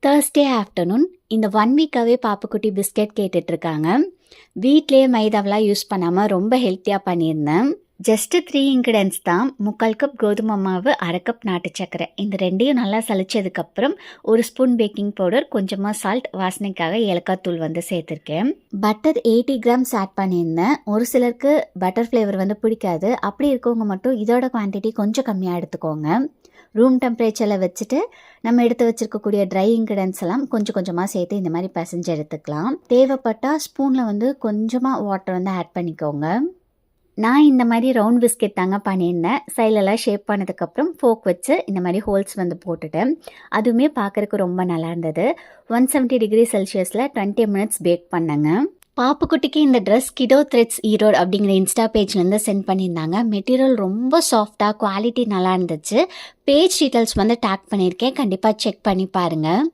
Thursday afternoon இந்த 1 வீக்காகவே பாப்புக்குட்டி biscuit கேட்டுட்ருக்காங்க. வீட்லேயே மைதாவெலாம் use பண்ணாமல் ரொம்ப ஹெல்த்தியாக பண்ணியிருந்தேன். ஜஸ்ட்டு 3 இன்க்ரீடியன்ஸ் தான். 3/4 கப் கோதுமை மாவு, 1/2 கப் நாட்டு சர்க்கரை. இந்த ரெண்டையும் நல்லா சலிச்சதுக்கப்புறம் 1 ஸ்பூன் பேக்கிங் பவுடர், கொஞ்சமாக சால்ட், வாசனைக்காக ஏலக்காய் தூள் சேர்த்துருக்கேன். பட்டர் 80 கிராம்ஸ் ஆட் பண்ணியிருந்தேன். ஒரு சிலருக்கு பட்டர் ஃப்ளேவர் பிடிக்காது. அப்படி இருக்கவங்க மட்டும் இதோட குவான்டிட்டி கொஞ்சம் கம்மியாக எடுத்துக்கோங்க. ரூம் டெம்பரேச்சரில் வச்சுட்டு நம்ம எடுத்து வச்சுருக்கக்கூடிய ட்ரை இன்க்ரீடியன்ஸ் எல்லாம் கொஞ்சம் கொஞ்சமாக சேர்த்து இந்த மாதிரி பிசைஞ்சு எடுத்துக்கலாம். தேவைப்பட்டால் ஸ்பூனில் கொஞ்சமாக வாட்டர் ஆட் பண்ணிக்கோங்க. நான் இந்த மாதிரி ரவுண்ட் பிஸ்கெட் தாங்க பண்ணியிருந்தேன். சைலெல்லாம் ஷேப் பண்ணதுக்கப்புறம் ஃபோக் வச்சு இந்த மாதிரி ஹோல்ஸ் போட்டுட்டேன். அதுவுமே பார்க்குறக்கு ரொம்ப நல்லா இருந்தது. 170 டிகிரி செல்சியஸில் 20 மினிட்ஸ் பேக் பண்ணேங்க. பாப்புக்குட்டிக்கு இந்த ட்ரெஸ் கிடோ த்ரெட்ஸ் ஈரோடு அப்படிங்கிற இன்ஸ்டா பேஜ்லேருந்து சென்ட் பண்ணியிருந்தாங்க. மெட்டீரியல் ரொம்ப சாஃப்டாக, குவாலிட்டி நல்லா இருந்துச்சு. பேஜ் டீட்டெயில்ஸ் டேக் பண்ணியிருக்கேன். கண்டிப்பாக செக் பண்ணி பாருங்கள்.